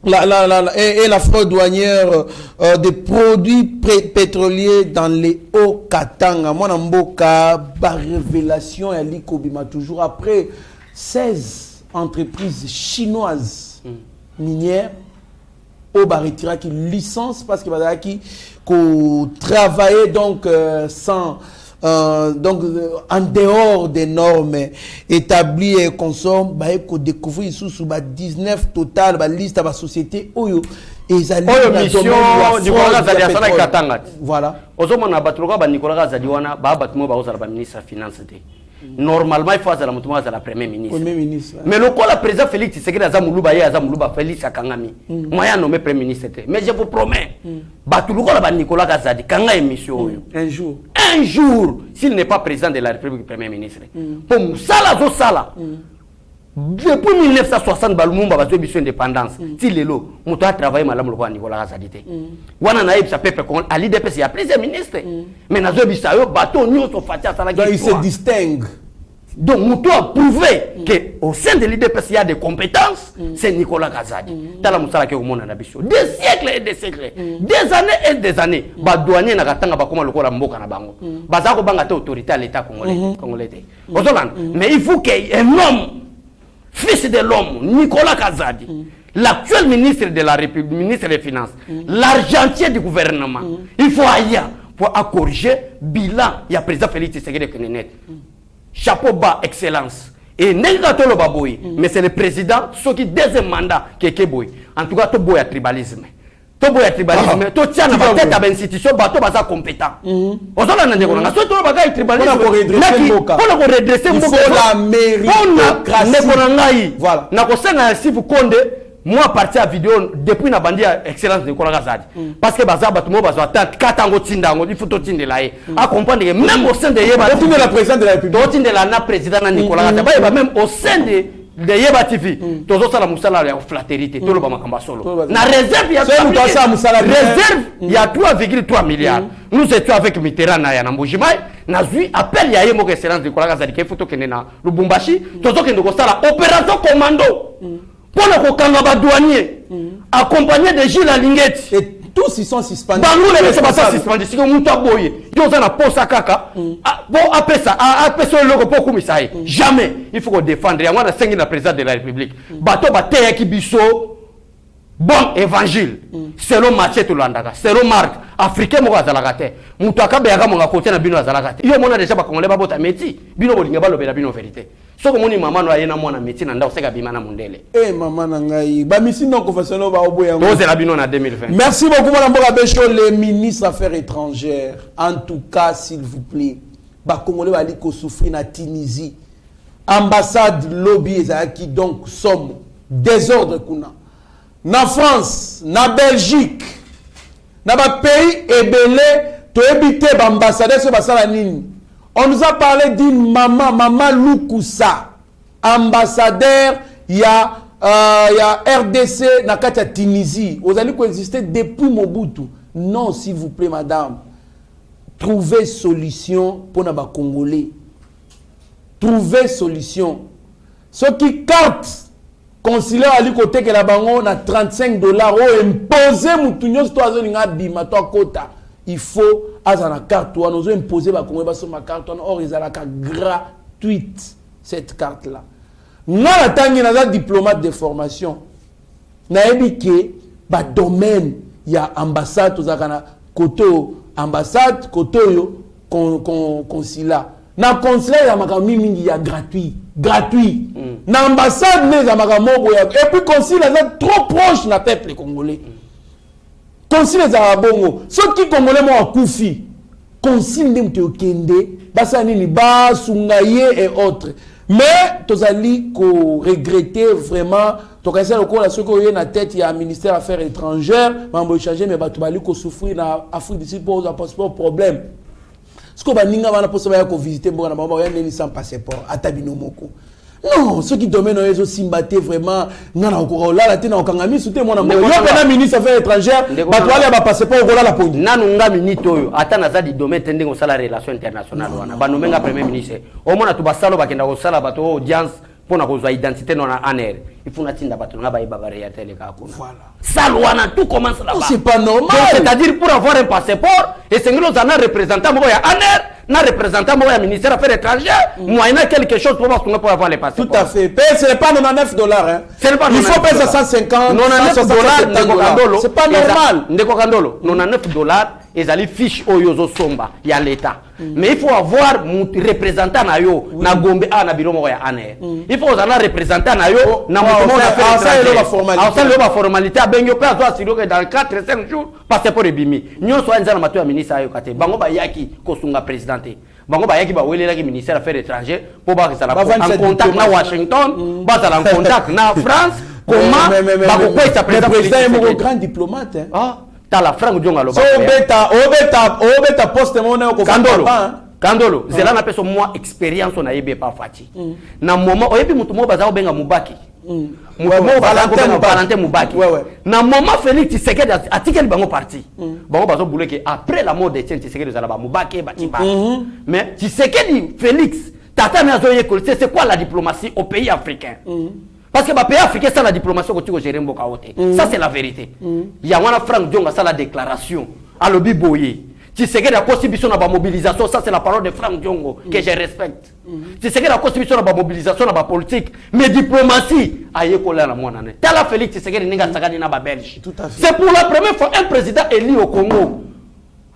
Speaker 4: Et la fraude douanière des produits pétroliers dans les Hauts-Katanga. Moi, Namboka, par révélation, elle Kobima toujours après 16 entreprises chinoises minières au Baritira qui licence parce que qui travaillait donc sans donc en dehors des normes établies et consomment bah qu'on découvrir sous 19 total bah liste à société oyo et zali
Speaker 5: mission Nicolas Zali asala Katanga
Speaker 4: voilà
Speaker 5: ozomo na batloka ba Nicolas Zali wana ba batmo ba osala ba ministre finance te normalement il faut azala mutumo azala premier ministre mais le quoi la président Félix Tshisekedi azamuluba ye azamuluba Félix Akangami moyen nommé premier ministre te mais je vous promets batloka ba Nicolas Zali kanga émission un jour s'il n'est pas président de la République premier ministre pour sala zo sala depuis 1960 balumumba bazo mission indépendance si lelo muto a travaillé malamu le Nicolas Zali te wana na yebisa peuple à l'IDP il y a plusieurs ministres mais nazo bisa yo bato nyoso fatia sala
Speaker 4: donc il se distingue.
Speaker 5: Donc, nous avons prouvé qu'au sein de l'IDP, il y a des compétences, c'est Nicolas Kazadi. Des siècles et des siècles, des années et des années. Les douaniers n'ont pas autorité à l'État congolais. Mais il faut qu'il y ait un homme, fils de l'homme, Nicolas Kazadi, l'actuel ministre de la République, ministre des Finances, l'argentier du gouvernement. Il faut aller pour corriger le bilan. Il y a le président Félix Tshisekedi Kenenet. Chapeau bas, excellence. Et Nengatolo Baboui, mais c'est le président, ce qui deuxième mandat qui est Keboui. En tout cas, tout boy à tribalisme. Tout boy à tribalisme. Tout tient à la tête à l'institution, bateau basa compétent. On s'en a dit qu'on a tout le bagage tribalisme. On a redressé
Speaker 4: il faut la méritocratie.
Speaker 5: Voilà. N'a pas ça si vous condé. Moi, parti à vidéo depuis la bande excellence de Nicolas Kazadi. Parce que Baza Batmo Baza Katango Tindango, il faut tout de là. À comprendre que même au sein de Yeba
Speaker 4: TV, la présidente de la République,
Speaker 5: de la présidente Nicolas Kazadi, même au sein de Yeba TV, tous autres la Moussala la flatérité, tout le Bamakamba solo. La réserve, il y a réserve, il y a 3,3 milliards. Nous étions avec Mitterrand na Yanambojimai, na zui appel ya Yemo excellence de Nicolas Kazadi qui faut tout que na Lubumbashi, tous autres qui nous la opération commando. Pour le Kokanga douanier, accompagné de Gilles Alinguet.
Speaker 4: Et tous ils sont suspendus.
Speaker 5: Nous les sommes pas suspendus. Si on monte à boyer, ils ont la poste à caca. Bon, après ça, après ça, le repos comme ça. Jamais. Il faut qu'on défende. Il y a un président de la République. Bateau, bateau, qui biso. bon évangile selon Matthieu Tolandaka selon Marc africain moko azalaka te mutu akabeyaka monga kote na bino azalaka te yo mona déjà ba congolais babota meti bino bolinga balobela bino vérité soko moni mama no ayena mwana meti na ndao seka bima na mundele
Speaker 4: mama na ngai ba misi non confessionnel ba oboya
Speaker 5: dose la bino na 2020.
Speaker 4: Merci beaucoup madame Mboka Becho, les ministres affaires étrangères. En tout cas, s'il vous plaît, ba congolais bali ko souffrir na Tunisie. Ambassade lobby ezaki donc somme désordre kuna. Na France, na Belgique, na ba pays ebele to ebité ba ambassadeur so basala nini. On nous a parlé d'une maman Lukusa, ambassadeur il y a RDC na kati ya Tunisie. Vous allez coexister depuis Mobutu. Non, s'il vous plaît madame. Trouvez solution pour na ba Congolais. Trouver solution. Ce qui carte consulaire à côté que la bango na $35 ou imposer mutunyo to azoninga bima to kota. Il faut azana carte ou nous imposer ba Congolais ba sur ma carte or ils ala gratuite cette carte là. Nous attendons na diplomate de formation. Na ebike ba domaine ya ambassade ozakana koto ambassade koto yo consulat. Na consulat ya makami mingi ya gratuit. Na ambassade ne za makamobo ya et puis consulat est trop proche na peuple congolais. Consulat za bongo. Ceux qui congolais mo akufi. Consulat ndem te okende basa nini ba sungaye et autres. Mais tozali ko regretter vraiment to kaisa loko la soko yo na tête ya ministère affaires étrangères mambo changer mais bato bali ko souffrir na Afrique du Sud pour un passeport problème. Ce que baninga bana poso ba ko visiter mbona mama ya neni sans passeport atabino moko. Non, ceux qui domaine ont simbaté vraiment ngana ko la la tina okangami soute mona mo. Yo pena ministre affaires étrangères bato wale ba passeport ko la pongi.
Speaker 5: Nanu nga minute oyo ata na za di domaine tende ko sala relation internationale wana. Ba nomenga premier ministre. O mona tu basalo bakenda ko sala bato audience pour na kozwa identité non en air. Il faut natinda bato nga ba iba réalité le ka kuna. Voilà. Salouana tout commence là-bas.
Speaker 4: C'est pas normal.
Speaker 5: C'est-à-dire pour avoir un passeport et c'est ngelo zana représentant mo ya aner na représentant mo ya ministère affaires étrangères moyennant quelque chose pour avoir les passeports.
Speaker 4: Tout à fait. Ce n'est pas $99 hein.
Speaker 5: Il
Speaker 4: faut payer $150 $167. C'est pas normal.
Speaker 5: Ndeko Kandolo, $99 ezali fiche oyo somba ya l'état. Mais il faut avoir un représentant na yo na Gombe na biro mo ya aner. Il faut avoir un représentant na yo na mo na formalité bengo pe azo asiro que dans 4-5 jours passeport ebimi. Nyo so anza na mato ya ministre ayo kate. Bango ba yaki kosunga présidenté. Bango ba yaki ba welela ki ministère affaires étrangères pour ba ça en contact na Washington, ba ça en contact na France. Comment ba ko kwesa président
Speaker 4: est un grand diplomate hein.
Speaker 5: Ah, ta la franc djonga lo ba.
Speaker 4: So obeta poste mona ko
Speaker 5: Kandolo, zela na peso moi expérience on a yebe pas fati. Na moment oyebi mutu mo baza obenga mubaki. Valentin Moubaki. Na moment Félix Tshisekedi atikeli bango parti. Bango bazo boule que après la mort de Tshisekedi zalaba Moubaki batiba. Mais Tshisekedi Félix tata na zo yekol c'est quoi la diplomatie au pays africain? Parce que les pays africains ça la diplomatie ko tiko gérer mboka wote. Ça c'est la vérité. Il y a wana Frank Dionga ça la déclaration à lobi boye. Tshisekedi a constitution na ba mobilisation, ça c'est la parole de Frank Diongo que je respecte. Tshisekedi a constitution na ba mobilisation na ba politique, mais diplomatie aye ko la mona ne. Tala Félix Tshisekedi ninga sakani na ba Belge. C'est pour la première fois un président élu au Congo.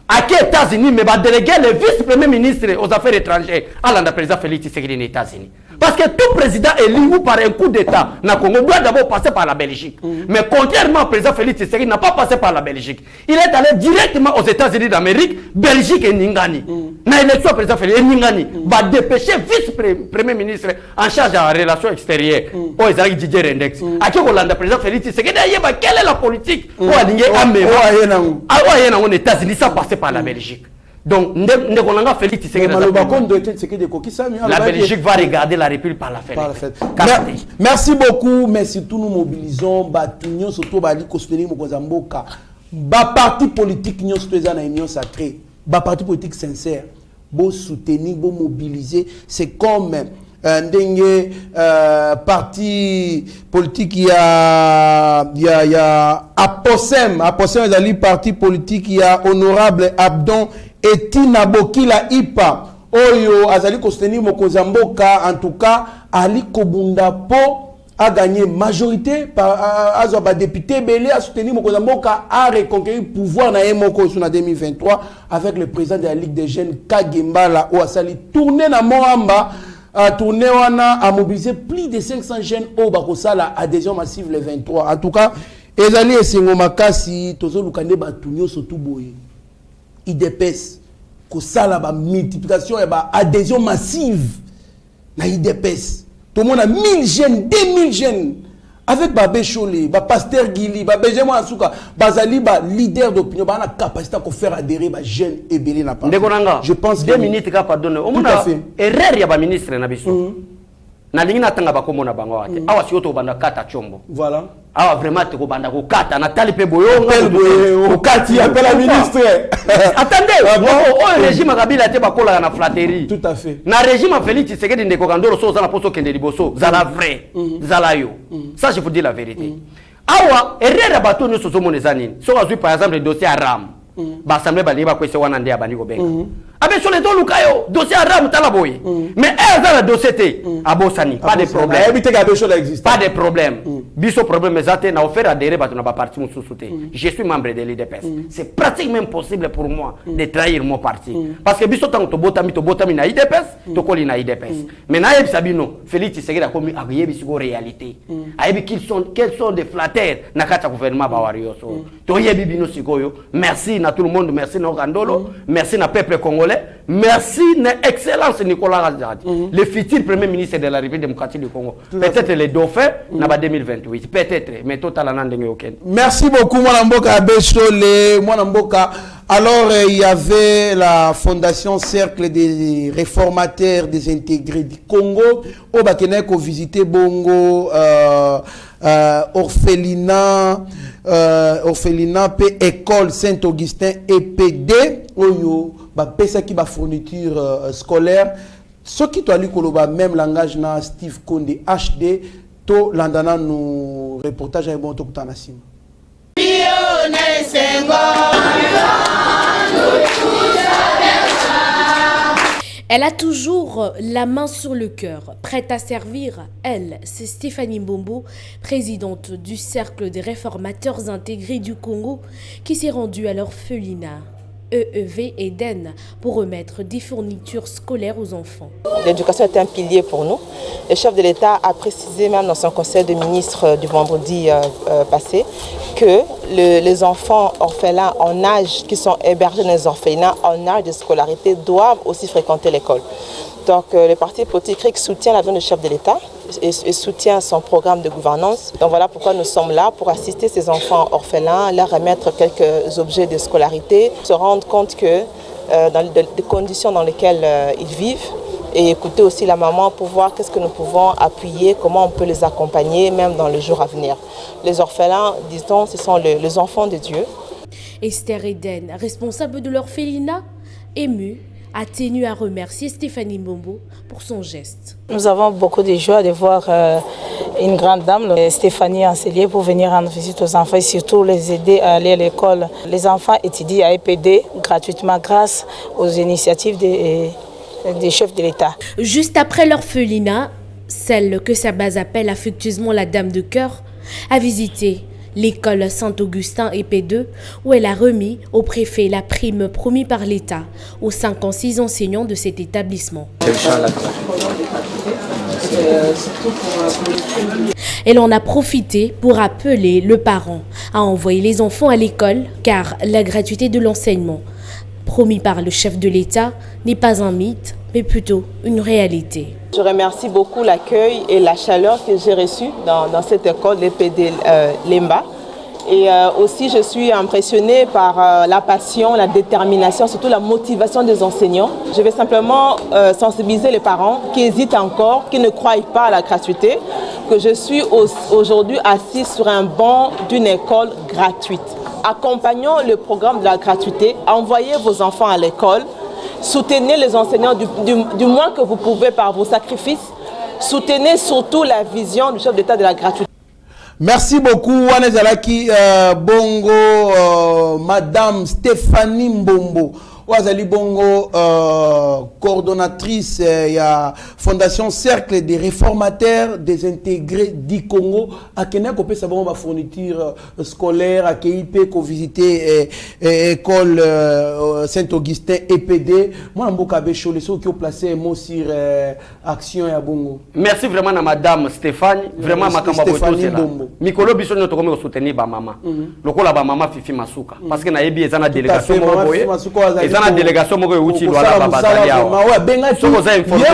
Speaker 5: À qui États-Unis mais va déléguer le vice-premier ministre aux affaires étrangères à la président Félix Tshisekedi des États-Unis. Parce que tout président élu ou par un coup d'État na Congo doit d'abord passer par la Belgique. Mais contrairement au président Félix Tshisekedi n'a pas passé par la Belgique. Il est allé directement aux États-Unis d'Amérique, Belgique et Ningani. Na élection président Félix Ningani va dépêcher vice-premier ministre en charge de la relation extérieure. Oh Ezaki Didier Rendex. À qui Hollande président Félix Tshisekedi quelle est la politique pour aligner aux États-Unis sans passer par la Belgique. Donc, Félix Tshisekedi la Belgique va regarder la République par la fenêtre.
Speaker 4: Merci beaucoup, mais surtout nous mobilisons Batunion surtout Bali Kosteni Mokozamboka. Ba parti politique nous sommes dans union sacrée. Ba parti politique sincère. Beau soutenir, beau mobiliser, c'est comme un parti politique il y a Aposem est parti politique il y a honorable Abdon Etina Bokila Ipa Oyo azali kostenir Mokozamboka en tout cas Ali Kobunda po a gagné majorité par député Belé a soutenu Mokozamboka a reconquérir pouvoir na Moko en 2023 avec le président de la Ligue des jeunes Kagembala ou Asali tourné na Moamba a tourné a mobilisé plus de 500 jeunes au Bakosala adhésion massive le 23. En tout cas, ezali esengo makasi tozo lukande batunyo surtout boye. IDPS kosala ba multiplication et ba adhésion massive na IDPS. Tout le monde a 1000 jeunes, 2000 jeunes. Avec Babé Cholé, Pasteur Guili, Babé Jemo Asuka, Bazali, leader d'opinion, a la capacité de faire adhérer les jeunes et belé na partie.
Speaker 5: Je pense 2 minutes ka pardonner. Au moins erreur ya ba ministre na biso. Na lingi na tanga ba komona bango ate. Awa si oto banda kata chombo.
Speaker 4: Voilà.
Speaker 5: Awa vraiment te ko banda ko kata na tali pe boyo
Speaker 4: au kati appelle la ministre.
Speaker 5: Attendez, au régime Kabila te ba kola na flatterie.
Speaker 4: Tout à fait.
Speaker 5: Na régime Félix Tshisekedi ndeko kandoro so za na poso kende liboso, za la vrai, za la yo. Ça je vous dis la vérité. Awa erreur bato no so moneza nini. So azui par exemple le dossier Aram. Ba assemblée ba liba kwese wana ndia bani ko benga. Abe sur les lukayo dossier Aram talaboy. Mais ça le dossier té abosani, pas de problème. Pas de problème. Biso problème ezate na offert adhérer bato na ba parti mususuté. Je suis membre de l'IDPS. C'est pratiquement impossible pour moi de trahir mon parti parce que biso tango to botami na IDPS, to koli na IDPS. Mais na yebisa bino Félix Tshisekedi akomi ayebi ko réalité. Ayebi quels sont des flatteurs na kata gouvernement ba warioso. To yebi bino sikoyo. Merci na tout le monde, merci na Okandolo, merci na peuple congolais. Merci, excellence Nicolas Razadi, le futur premier ministre de la République démocratique du Congo. Peut-être le dauphin, dans 2028. Peut-être, mais totalement aucun.
Speaker 4: Merci beaucoup, Mwanamboka Abechole, Mwanamboka. Alors, il y avait la fondation Cercle des réformateurs désintégrés du Congo. Au Bakenek, au visité Bongo, orphelinat, P école Saint-Augustin EPD. Oyo, pesa qui ba fourniture scolaire. Ce qui doit lui koloba même langage na Steve Konde HD. To landana nous reportage avec bon to kutanasim.
Speaker 6: Elle a toujours la main sur le cœur, prête à servir. Elle, c'est Stéphanie Mbombo, présidente du Cercle des réformateurs intégrés du Congo, qui s'est rendue à l'orphelinat EEV Eden pour remettre des fournitures scolaires aux enfants.
Speaker 7: L'éducation est un pilier pour nous. Le chef de l'État a précisé même dans son conseil de ministres du vendredi passé que les enfants orphelins en âge, qui sont hébergés dans les orphelinats en âge de scolarité, doivent aussi fréquenter l'école. Donc le parti politique soutient l'avion du chef de l'État et soutient son programme de gouvernance. Donc voilà pourquoi nous sommes là, pour assister ces enfants orphelins, leur remettre quelques objets de scolarité, se rendre compte que dans les conditions dans lesquelles ils vivent, et écouter aussi la maman pour voir qu'est-ce que nous pouvons appuyer, comment on peut les accompagner même dans le jour à venir. Les orphelins, disons, ce sont les enfants de Dieu.
Speaker 6: Esther Eden, responsable de l'orphelinat, émue, a tenu à remercier Stéphanie Mbombo pour son geste.
Speaker 8: Nous avons beaucoup de joie de voir une grande dame, Stéphanie Anselier, pour venir rendre visite aux enfants et surtout les aider à aller à l'école. Les enfants étudient à EPD gratuitement grâce aux initiatives des chefs de l'État.
Speaker 6: Juste après l'orphelinat, celle que sa base appelle affectueusement la Dame de Cœur, a visité l'école Saint-Augustin EP2 où elle a remis au préfet la prime promise par l'État aux 56 enseignants de cet établissement. Elle en a profité pour appeler le parent à envoyer les enfants à l'école car la gratuité de l'enseignement promis par le chef de l'État n'est pas un mythe mais plutôt une réalité.
Speaker 7: Je remercie beaucoup l'accueil et la chaleur que j'ai reçue dans cette école, l'EPD Lemba. Et aussi, je suis impressionnée par la passion, la détermination, surtout la motivation des enseignants. Je vais simplement sensibiliser les parents qui hésitent encore, qui ne croient pas à la gratuité, que je suis aujourd'hui assise sur un banc d'une école gratuite. Accompagnons le programme de la gratuité, envoyez vos enfants à l'école, soutenez les enseignants du moins que vous pouvez par vos sacrifices, soutenez surtout la vision du chef d'État de la gratuité.
Speaker 4: Merci beaucoup, Wanezalaki Bongo, Madame Stéphanie Mbombo. Ouazali Bongo, coordonnatrice il y a Fondation Cercle des réformateurs désintégrés du Congo. À Kenya, on peut savoir ma fourniture scolaire, à KIP, qu'on visiter école Saint-Augustin EPD. Moi, je suis les qui ont placé un mot sur action et à Bongo.
Speaker 5: Merci vraiment à madame Stéphane. Vraiment, ma
Speaker 4: Stéphanie Bombo.
Speaker 5: Mikolo biso nous tombons soutenir ba maman. Lokola ba maman Fifi Masuka. Parce que na yebi ezana délégation moko ezana délégation moko uti lwala baba Zalia.
Speaker 4: Ouais, benga ki.
Speaker 5: Soko za informé.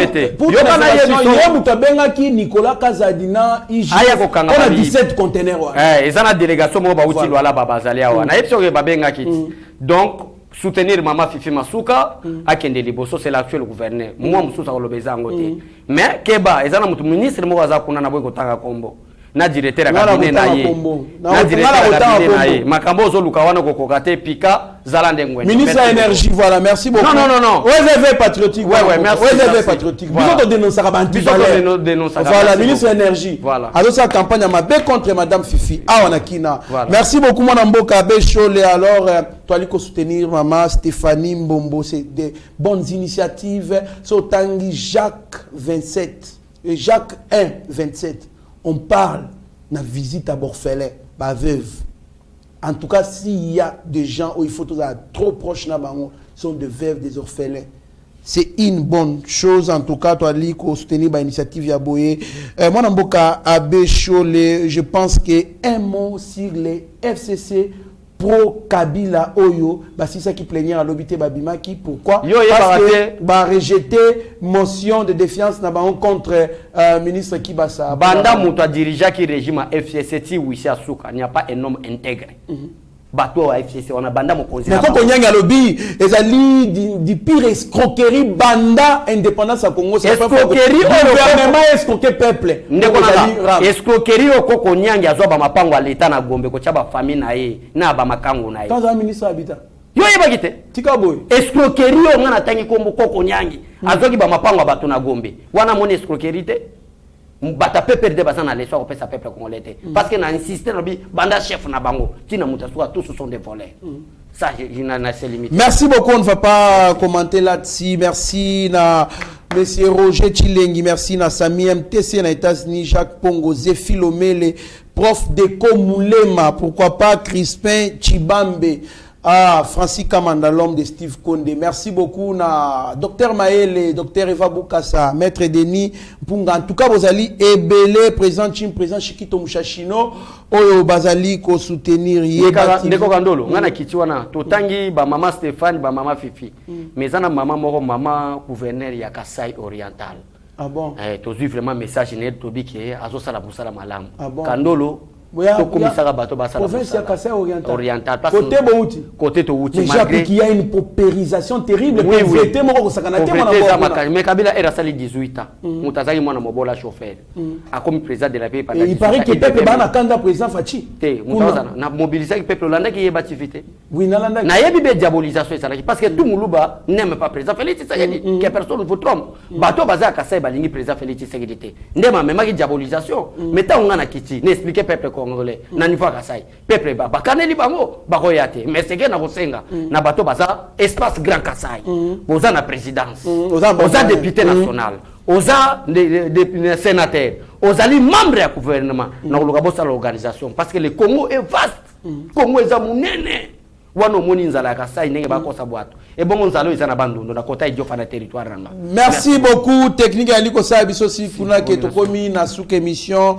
Speaker 4: Yo kana yebi muta benga ki Nicolas Kazadina IJ.
Speaker 5: Aya ko kanga.
Speaker 4: On a 17 conteneurs.
Speaker 5: Ezana délégation moko ba uti lwala baba Zalia. Na yebi so ba benga ki. Donc soutenir maman Fifi Masuka akende liboso c'est l'actuel gouverneur. Moi mususa ko lobeza ngote. Mais keba ezana mutu ministre moko aza kuna na boy ko tanga kombo. Na directeur cabinet na ye. Na directeur cabinet na ye. Makambo zo lukawana ko kokate pika zalande ngwene.
Speaker 4: Ministre de l'énergie, voilà, merci beaucoup.
Speaker 5: Non.
Speaker 4: OSV patriotique.
Speaker 5: Ouais, merci.
Speaker 4: OSV patriotique. Biso to dénoncer ba anti-valeur. Voilà, ministre de l'énergie.
Speaker 5: Voilà.
Speaker 4: Azo sa campagne à Mabé contre madame Fifi. Ah, on a kina. Merci beaucoup mon Mboka Bechole. Alors toi ali ko soutenir maman Stéphanie Mbombo, c'est des bonnes initiatives. So Tanguy Jacques 27 et Jacques 1 27. On parle de la visite à Borfelin, ma veuve. En tout cas, s'il y a des gens où il faut être trop proches, sont des veuves, des orphelins. C'est une bonne chose. En tout cas, toi, Liko, soutenir l'initiative Yaboye. Moi, Namboka Abbé Cholé, je pense qu'un mot sur les FCC pro Kabila Oyo, bah c'est ça qui plaignait à l'obité Babimaki. Pourquoi? Parce que bah rejeter motion de défiance contre ministre Kibasa.
Speaker 5: Banda Mouta dirigeant qui régime FCC ti Wisi Asuka, il n'y a pas un homme intégré. Bateau à FCC, on a banda mon conseil.
Speaker 4: Mais quand on y a lobby, les alliés du pire escroquerie banda indépendance à Congo, c'est
Speaker 5: escroquerie
Speaker 4: gouvernement escroquer peuple.
Speaker 5: Escroquerie au Koko Nyanga zo ba mapango à l'état na Gombe ko chaba famille na ye na ba makango na ye.
Speaker 4: Quand un ministre habitant.
Speaker 5: Yo yeba kite.
Speaker 4: Tika boy.
Speaker 5: Escroquerie o ngana tangi kombo Koko Nyangi. Azoki ba mapango bato na Gombe. Wana mon escroquerie te. Bata peuple de bazana les soir pesa peuple congolais parce que na insisté na bi banda chef na bango tina mutasua tous sont des voleurs. Ça je n'a ses limites.
Speaker 4: Merci beaucoup, on ne va pas commenter là-dessus. Merci na monsieur Roger Chilengi, merci na Sami MTC na États-Unis, Jacques Pongo, Zéphilomele, prof de Komulema, pourquoi pas Crispin Chibambe. Ah, Francis Kamanda, l'homme de Steve Konde. Merci beaucoup, na Dr Maël, Dr Eva Boukassa, Maître Denis Punga. En tout cas, vous allez ébélé, président Chim, président Chikito Mouchachino, Oyo Bazali, ko soutenir Yeba.
Speaker 5: Ndeko Kandolo, ngana kitiwana, totangi, ba maman Stéphane, ba maman Fifi. Mais zana maman moro, maman gouverneur ya Kasai Oriental.
Speaker 4: Ah bon?
Speaker 5: Tu as vraiment message net, Tobi qui est à Zosala Boussala Malam.
Speaker 4: Ah bon?
Speaker 5: Kandolo.
Speaker 4: Province ya Kasai
Speaker 5: oriental.
Speaker 4: Côté Bouti.
Speaker 5: Côté Touti.
Speaker 4: Mais j'ai qu'il y a une paupérisation terrible.
Speaker 5: Oui, oui.
Speaker 4: Mais
Speaker 5: Kabila est resté 18 ans. Moutazaki mwana mobola chauffeur. A comme président de la pays pendant.
Speaker 4: Il paraît que peuple bana kanda président Fachi.
Speaker 5: Moutazana na mobiliser peuple hollandais qui est bativité.
Speaker 4: Oui, nalanda.
Speaker 5: Na yebi be diabolisation ça parce que tout muluba n'aime pas président Félix Tshisekedi que personne ne vous trompe. Bato baza Kasai balingi président Félix Tshisekedi. Ndema même qui diabolisation. Mais tant on a kiti, n'expliquer peuple congolais na niveau Kasai peuple ba bakaneli bango bakoyate mais c'est que na kosenga na bato baza espace grand Kasai oza na présidence oza député national oza des sénateurs ozali membre ya gouvernement na koluka bosa l'organisation parce que le Congo est vaste Congo est munene wana moni nzala Kasai ndenge bakosa bwato et bon nzalo eza na bandondo na kota idiofa na territoire ranga.
Speaker 4: Merci beaucoup technique aliko sa biso si kuna ke to komi na sous émission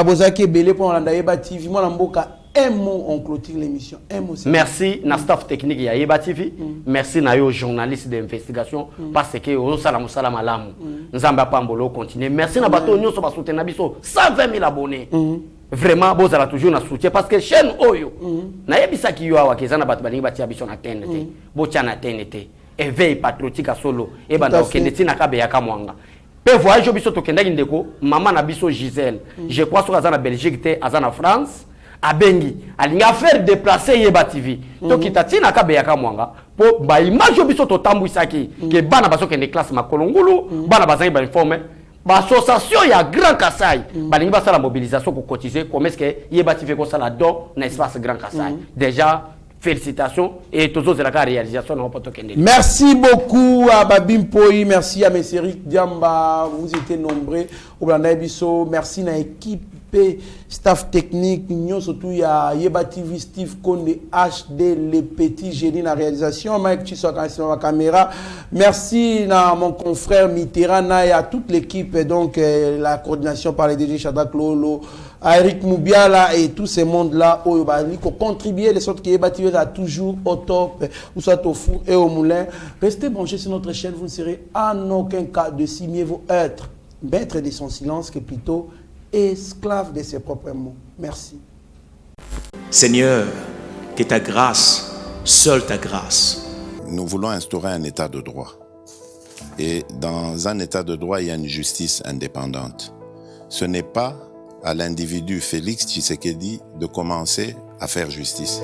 Speaker 4: bozaki belé pour la Yeba TV moi na mboka un mot on clôture l'émission un mot.
Speaker 5: Merci na staff technique ya Yeba TV merci na yo journaliste d'investigation parce que o sala musala malamu nzamba pambolo continuer merci na bato nyonso ba soutenir biso 120 000 abonnés. Vraiment bozala toujours na soutien parce que chaîne oyo na yebisa ki yo awa kezana bato balingi batia biso na TNT botia na TNT éveil patriotique solo e banda okende tina kabe ya kamwanga pe voyage biso to kendaki ndeko mama na biso Gisèle je crois so azana Belgique te azana France abengi alinga faire déplacer Yeba TV to kitatina kabe ya kamwanga po ba image biso to tambwisaki ke bana baso kende classe makolongulu bana bazangi ba informer l'association ya Grand Kasai balingi basala mobilisation pour cotiser comme est-ce que Yeba TV ko sala don na espace Grand Kasai déjà félicitations et tous la réalisation.
Speaker 4: Merci beaucoup à Babim Poi, merci à M. Eric Diamba, vous étiez nombreux au Blanda Ebiso, merci à l'équipe, staff technique, nous surtout il y a Yeba TV, Steve Konde, HD, les petits génies dans la réalisation, Mike Chisok sur la caméra, merci à mon confrère Mitterrand et à toute l'équipe, donc la coordination par les DG Shadrack Lolo, à Eric Moubiala et tous ces mondes-là, qui contribuent, les sortes qui Yeba TV a toujours au top, ou soit au four et au moulin. Restez branchés sur notre chaîne, vous ne serez en aucun cas de si mieux vous être maître de son silence que plutôt esclave de ses propres mots. Merci.
Speaker 1: Seigneur, que ta grâce, seule ta grâce.
Speaker 2: Nous voulons instaurer un état de droit. Et dans un état de droit, il y a une justice indépendante. Ce n'est pas à l'individu Félix Tshisekedi de commencer à faire justice.